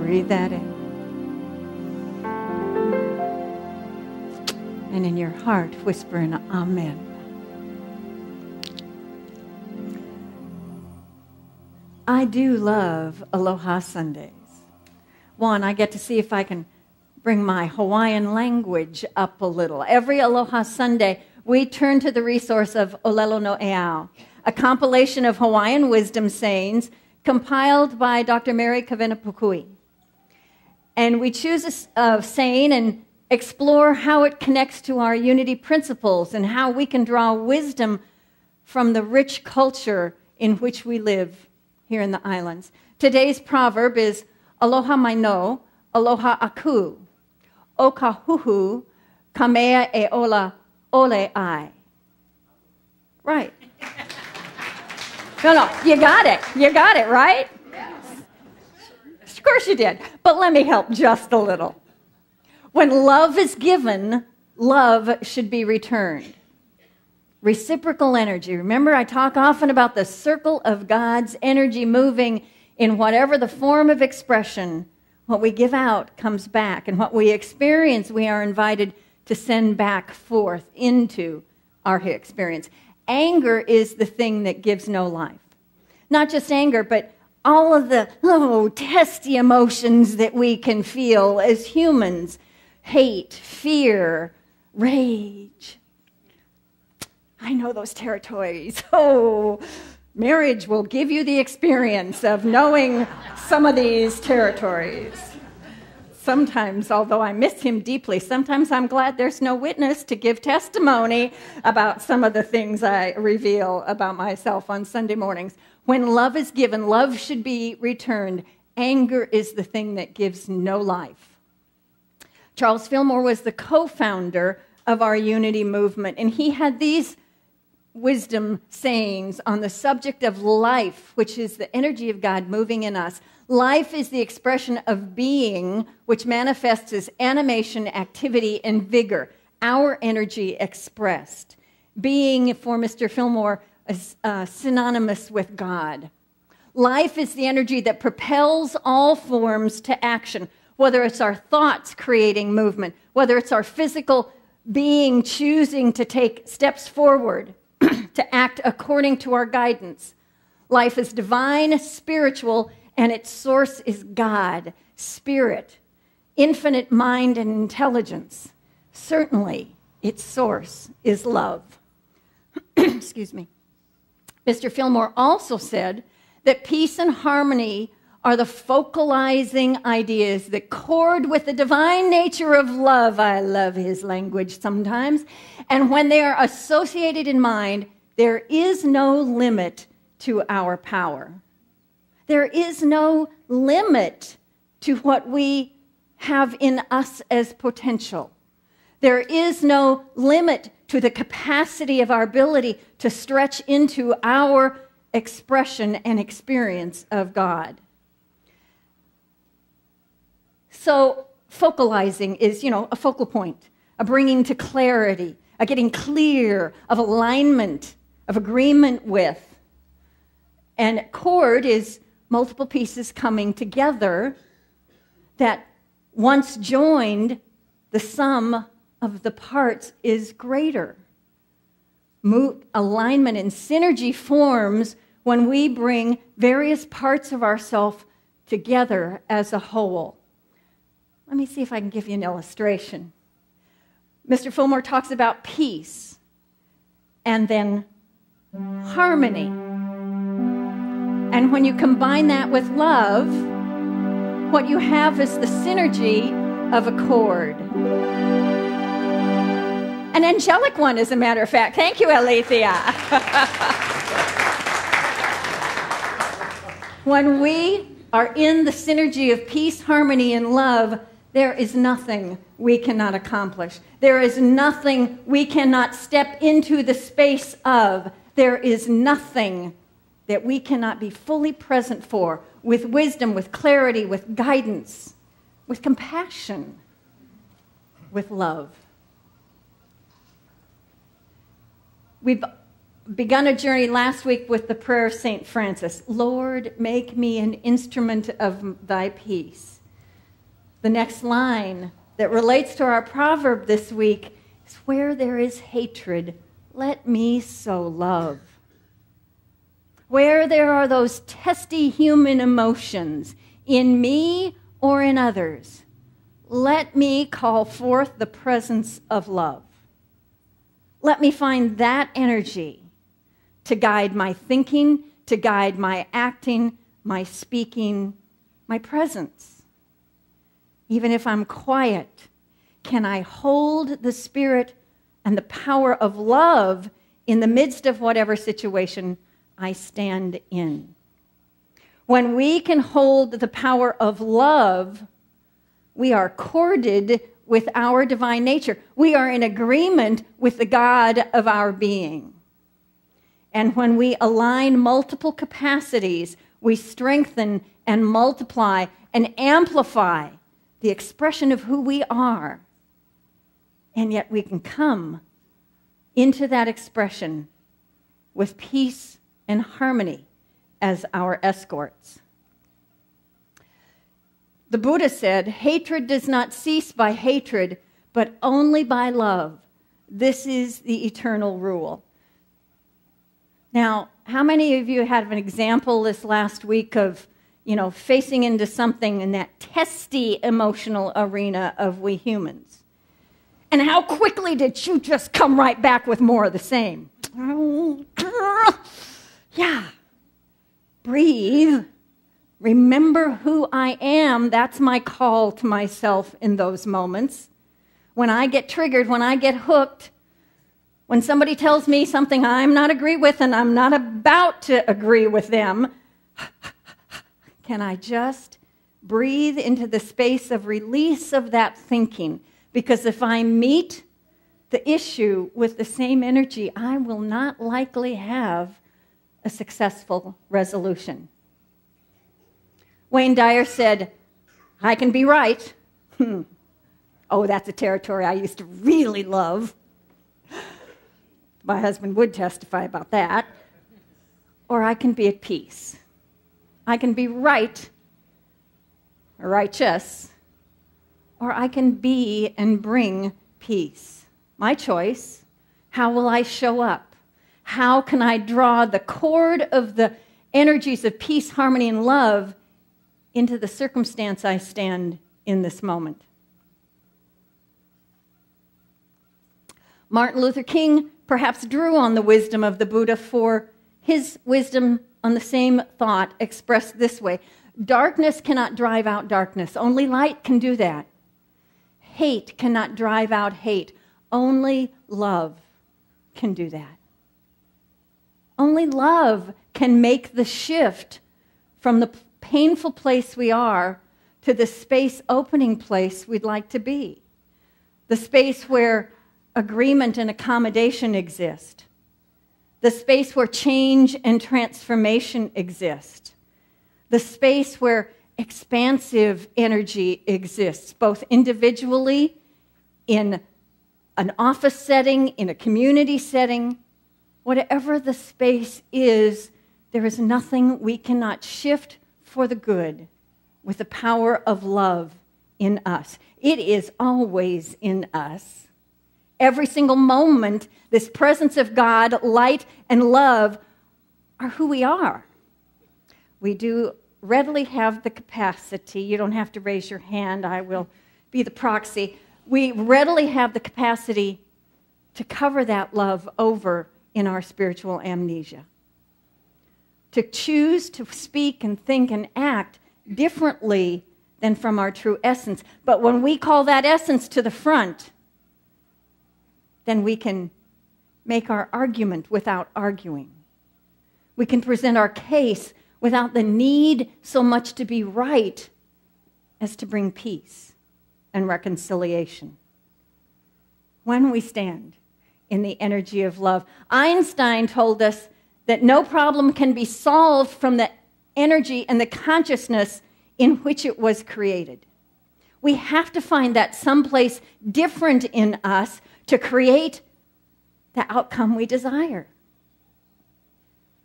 Breathe that in. And in your heart, whisper an amen. I do love Aloha Sundays. One, I get to see if I can bring my Hawaiian language up a little. Every Aloha Sunday, we turn to the resource of Olelo no Eau, a compilation of Hawaiian wisdom sayings compiled by Dr. Mary Kavenapukui. And we choose a saying and explore how it connects to our unity principles and how we can draw wisdom from the rich culture in which we live here in the islands. Today's proverb is Aloha Maino, Aloha Aku, Okahuhu, Kamea e Ola Ole Ai. Right. No, you got it. You got it, right? Of course you did. But let me help just a little. When love is given, love should be returned. Reciprocal energy. Remember, I talk often about the circle of God's energy moving in whatever the form of expression. What we give out comes back, and what we experience, we are invited to send back forth into our experience. Anger is the thing that gives no life. Not just anger, but all of the testy emotions that we can feel as humans. Hate, fear, rage. I know those territories. Oh, marriage will give you the experience of knowing some of these territories. Sometimes, although I miss him deeply, sometimes I'm glad there's no witness to give testimony about some of the things I reveal about myself on Sunday mornings. When love is given, love should be returned. Anger is the thing that gives no life. Charles Fillmore was the co-founder of our unity movement, and he had these wisdom sayings on the subject of life, which is the energy of God moving in us. Life is the expression of being, which manifests as animation, activity, and vigor, our energy expressed. Being, for Mr. Fillmore, is synonymous with God. Life is the energy that propels all forms to action, whether it's our thoughts creating movement, whether it's our physical being choosing to take steps forward, to act according to our guidance. Life is divine, spiritual, and its source is God, spirit, infinite mind and intelligence. Certainly, its source is love. Excuse me. Mr. Fillmore also said that peace and harmony are the focalizing ideas that chord with the divine nature of love. I love his language sometimes. And when they are associated in mind, there is no limit to our power. There is no limit to what we have in us as potential. There is no limit to the capacity of our ability to stretch into our expression and experience of God. So focalizing is, a focal point, a bringing to clarity, a getting clear, of alignment, of agreement with. And chord is multiple pieces coming together that once joined, the sum of the parts is greater. Alignment and synergy forms when we bring various parts of ourselves together as a whole. Let me see if I can give you an illustration. Mr. Fillmore talks about peace and then harmony. And when you combine that with love, what you have is the synergy of a chord. An angelic one, as a matter of fact. Thank you, Alethea. When we are in the synergy of peace, harmony, and love, there is nothing we cannot accomplish. There is nothing we cannot step into the space of. There is nothing that we cannot be fully present for, with wisdom, with clarity, with guidance, with compassion, with love. We've begun a journey last week with the prayer of St. Francis. Lord, make me an instrument of thy peace. The next line that relates to our proverb this week is, where there is hatred, let me sow love. Where there are those testy human emotions in me or in others, let me call forth the presence of love. Let me find that energy to guide my thinking, to guide my acting, my speaking, my presence. Even if I'm quiet, can I hold the spirit and the power of love in the midst of whatever situation I stand in? When we can hold the power of love, we are corded with our divine nature. We are in agreement with the God of our being. And when we align multiple capacities, we strengthen and multiply and amplify the expression of who we are. And yet we can come into that expression with peace and harmony as our escorts. The Buddha said, hatred does not cease by hatred, but only by love. This is the eternal rule. Now, how many of you had an example this last week of, facing into something in that testy emotional arena of we humans? And how quickly did you just come right back with more of the same? Yeah. Breathe. Remember who I am. That's my call to myself in those moments. When I get triggered, when I get hooked, when somebody tells me something I'm not agree with and I'm not about to agree with them, can I just breathe into the space of release of that thinking? Because if I meet the issue with the same energy, I will not likely have a successful resolution. Wayne Dyer said, I can be right. Oh, that's a territory I used to really love. My husband would testify about that. Or I can be at peace. I can be right, or righteous, or I can be and bring peace. My choice. How will I show up? How can I draw the cord of the energies of peace, harmony, and love into the circumstance I stand in this moment? Martin Luther King perhaps drew on the wisdom of the Buddha for his wisdom on the same thought expressed this way. Darkness cannot drive out darkness. Only light can do that. Hate cannot drive out hate. Only love can do that. Only love can make the shift from the painful place we are to the space opening place we'd like to be. The space where agreement and accommodation exist. The space where change and transformation exist. The space where expansive energy exists, both individually, in an office setting, in a community setting. Whatever the space is, there is nothing we cannot shift for the good with the power of love in us. It is always in us. Every single moment, this presence of God, light, and love are who we are. We do readily have the capacity. You don't have to raise your hand. I will be the proxy. We readily have the capacity to cover that love over in our spiritual amnesia. To choose to speak and think and act differently than from our true essence. But when we call that essence to the front, then we can make our argument without arguing. We can present our case without the need so much to be right as to bring peace and reconciliation. When we stand in the energy of love, Einstein told us that no problem can be solved from the energy and the consciousness in which it was created. We have to find that someplace different in us to create the outcome we desire.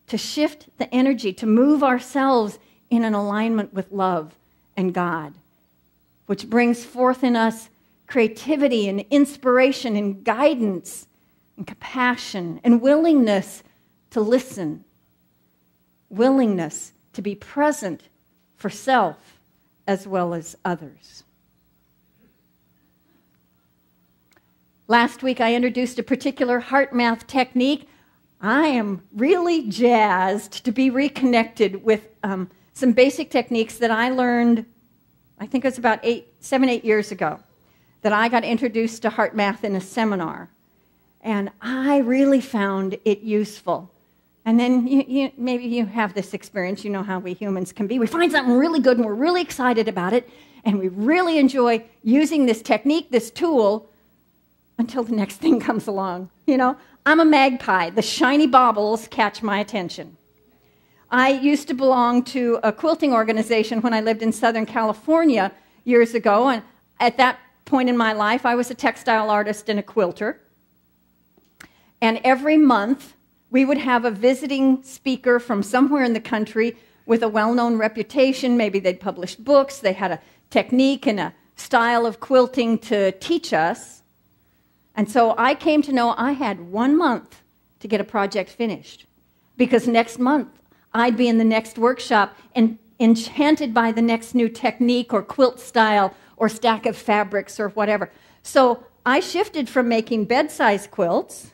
To shift the energy, to move ourselves in an alignment with love and God. which brings forth in us creativity and inspiration and guidance and compassion and willingness to listen, willingness to be present for self as well as others. Last week, I introduced a particular heart math technique. I am really jazzed to be reconnected with some basic techniques that I learned, I think it was about 7-8 years ago, that I got introduced to heart math in a seminar. And I really found it useful. And then maybe you have this experience. You know how we humans can be. We find something really good, and we're really excited about it, and we really enjoy using this technique, this tool, until the next thing comes along. You know, I'm a magpie. The shiny baubles catch my attention. I used to belong to a quilting organization when I lived in Southern California years ago, and at that point in my life, I was a textile artist and a quilter. And every month, we would have a visiting speaker from somewhere in the country with a well-known reputation. Maybe they'd published books, they had a technique and a style of quilting to teach us. And so I came to know I had 1 month to get a project finished, because next month I'd be in the next workshop and enchanted by the next new technique or quilt style or stack of fabrics or whatever. So I shifted from making bed-size quilts,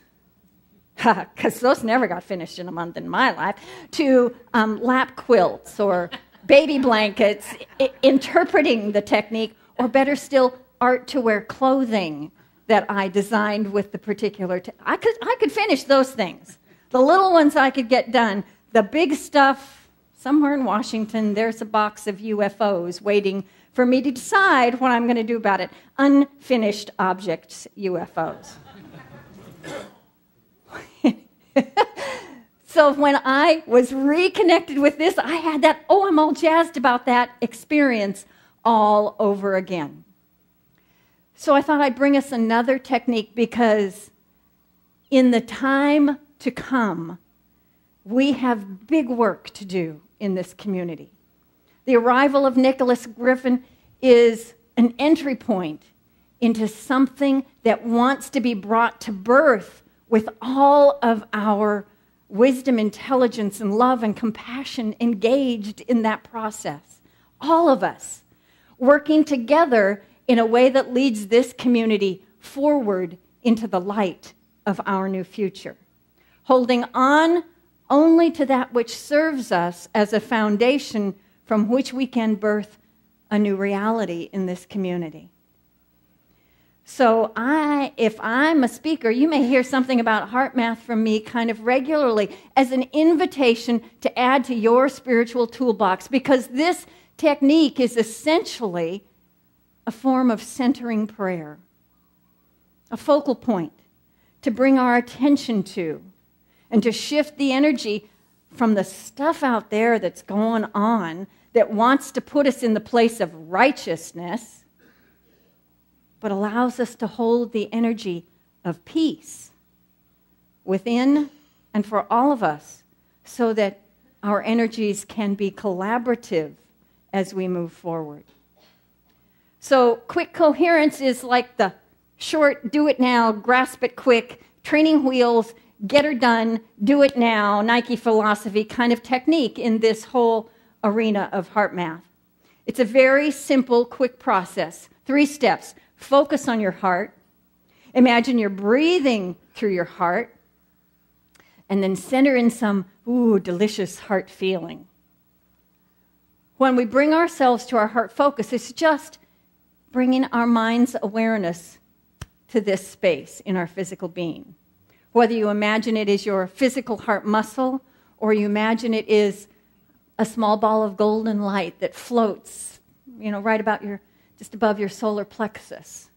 because those never got finished in a month in my life, to lap quilts or baby blankets, interpreting the technique, or better still, art-to-wear clothing that I designed with the particular... I could finish those things. The little ones I could get done. The big stuff, somewhere in Washington, there's a box of UFOs waiting for me to decide what I'm going to do about it. Unfinished objects, UFOs. So when I was reconnected with this, I had that, oh, I'm all jazzed about that experience all over again. So I thought I'd bring us another technique, because in the time to come, we have big work to do in this community. The arrival of Nicholas Griffin is an entry point into something that wants to be brought to birth with all of our wisdom, intelligence, and love and compassion engaged in that process. All of us working together in a way that leads this community forward into the light of our new future, holding on only to that which serves us as a foundation from which we can birth a new reality in this community. So if I'm a speaker, you may hear something about heart math from me kind of regularly as an invitation to add to your spiritual toolbox, because this technique is essentially a form of centering prayer, a focal point to bring our attention to and to shift the energy from the stuff out there that's going on that wants to put us in the place of righteousness, but allows us to hold the energy of peace within and for all of us, so that our energies can be collaborative as we move forward. So quick coherence is like the short, do it now, grasp it quick, training wheels, get her done, do it now, Nike philosophy kind of technique in this whole arena of heart math. It's a very simple, quick process. 3 steps. Focus on your heart. Imagine you're breathing through your heart. And then center in some, delicious heart feeling. When we bring ourselves to our heart focus, it's just bringing our mind's awareness to this space in our physical being. Whether you imagine it is your physical heart muscle, or you imagine it is a small ball of golden light that floats, right about just above your solar plexus.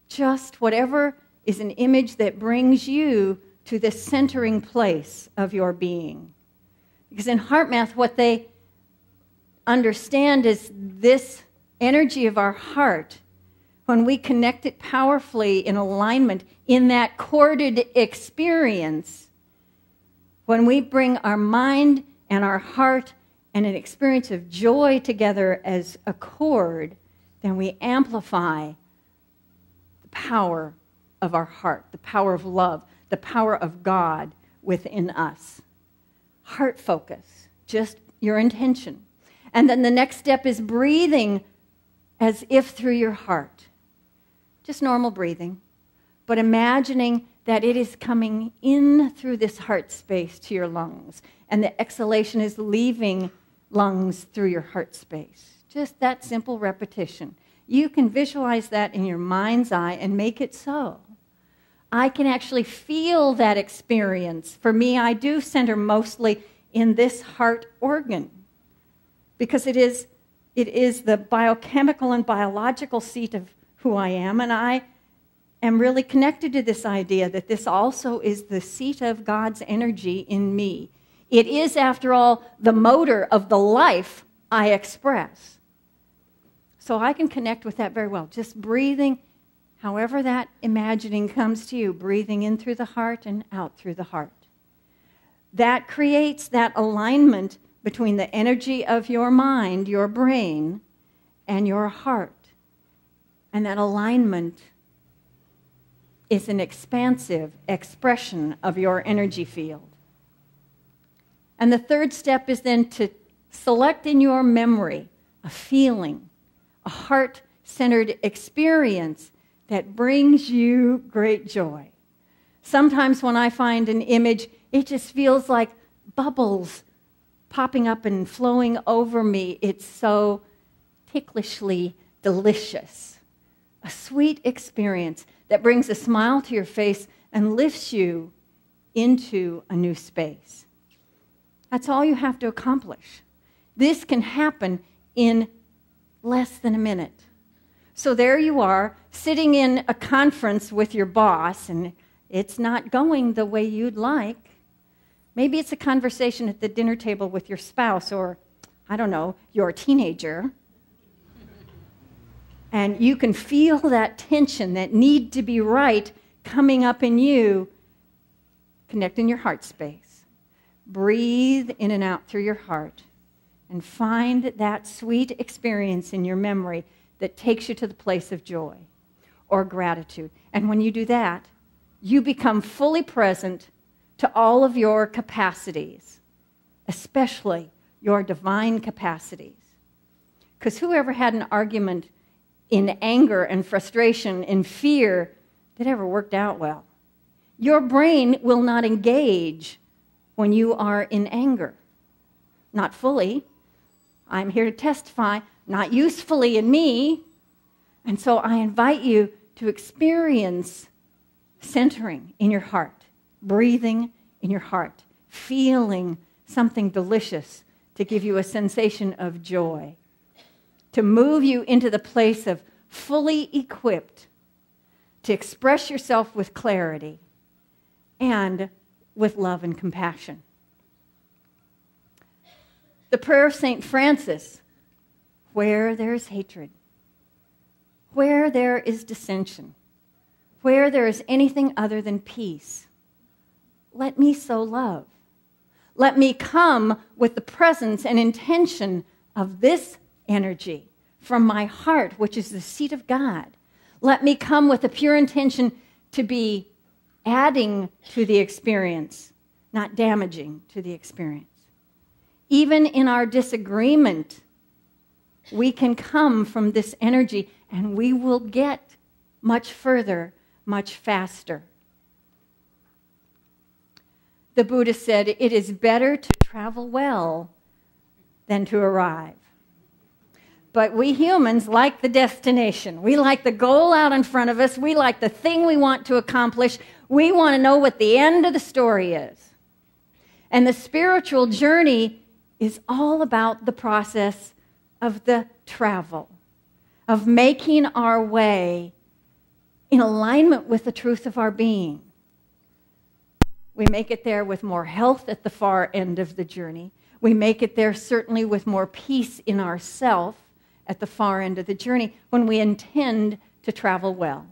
Just whatever is an image that brings you to the centering place of your being. Because in heart math, what they understand is this energy of our heart, when we connect it powerfully in alignment in that chorded experience, when we bring our mind and our heart and an experience of joy together as a chord, then we amplify the power of our heart, the power of love, the power of God within us. Heart focus, just your intention. And then the next step is breathing as if through your heart. Just normal breathing, but imagining that it is coming in through this heart space to your lungs, and the exhalation is leaving lungs through your heart space. Just that simple repetition. You can visualize that in your mind's eye and make it so. I can actually feel that experience. For me, I do center mostly in this heart organ because it is the biochemical and biological seat of who I am, and I am really connected to this idea that this also is the seat of God's energy in me. It is, after all, the motor of the life I express. So I can connect with that very well. Just breathing, however that imagining comes to you, breathing in through the heart and out through the heart. That creates that alignment between the energy of your mind, your brain, and your heart. And that alignment is an expansive expression of your energy field. And the third step is then to select in your memory a feeling, a heart-centered experience that brings you great joy. Sometimes when I find an image, it just feels like bubbles popping up and flowing over me. It's so ticklishly delicious. A sweet experience that brings a smile to your face and lifts you into a new space. That's all you have to accomplish. This can happen in less than a minute. So there you are, sitting in a conference with your boss, and it's not going the way you'd like. Maybe it's a conversation at the dinner table with your spouse or, I don't know, your teenager. And you can feel that tension, that need to be right coming up in you. Connect in your heart space. Breathe in and out through your heart. And find that sweet experience in your memory that takes you to the place of joy or gratitude. And when you do that, you become fully present to all of your capacities, especially your divine capacities. Because whoever had an argument in anger and frustration and fear that ever worked out well? Your brain will not engage when you are in anger. Not fully. I'm here to testify, not usefully in me. And so I invite you to experience centering in your heart, breathing in your heart, feeling something delicious to give you a sensation of joy, to move you into the place of fully equipped to express yourself with clarity and with love and compassion. The prayer of St. Francis, where there is hatred, where there is dissension, where there is anything other than peace, let me sow love. Let me come with the presence and intention of this energy from my heart, which is the seat of God. Let me come with a pure intention to be adding to the experience, not damaging to the experience. Even in our disagreement, we can come from this energy and we will get much further, much faster. The Buddha said, it is better to travel well than to arrive. But we humans like the destination. We like the goal out in front of us. We like the thing we want to accomplish. We want to know what the end of the story is. And the spiritual journey is all about the process of the travel, of making our way in alignment with the truth of our being. We make it there with more health at the far end of the journey. We make it there certainly with more peace in ourself at the far end of the journey when we intend to travel well.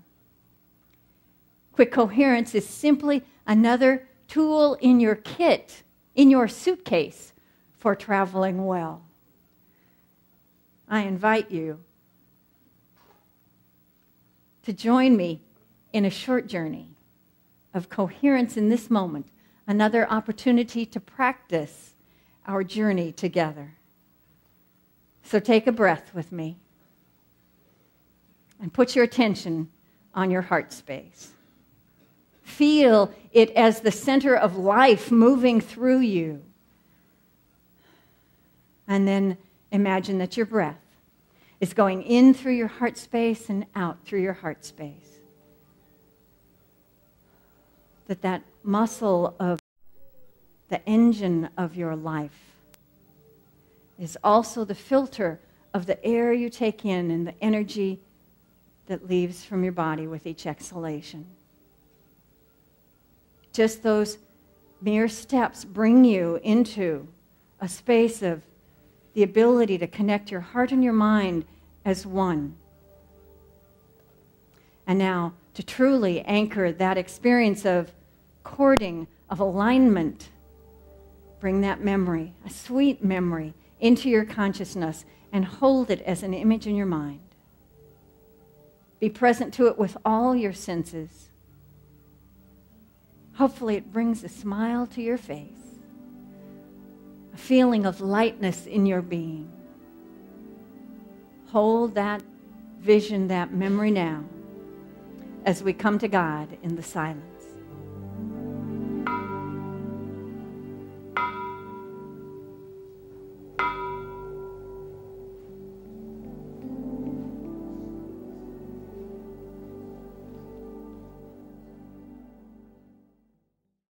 Quick coherence is simply another tool in your kit, in your suitcase for traveling well. I invite you to join me in a short journey of coherence in this moment, another opportunity to practice our journey together. So take a breath with me and put your attention on your heart space. Feel it as the center of life moving through you. And then imagine that your breath is going in through your heart space and out through your heart space. That muscle of the engine of your life is also the filter of the air you take in and the energy that leaves from your body with each exhalation. Just those mere steps bring you into a space of the ability to connect your heart and your mind as one. And now, to truly anchor that experience of cording, of alignment, bring that memory, a sweet memory, into your consciousness and hold it as an image in your mind. Be present to it with all your senses. Hopefully it brings a smile to your face, a feeling of lightness in your being. Hold that vision, that memory now, as we come to God in the silence.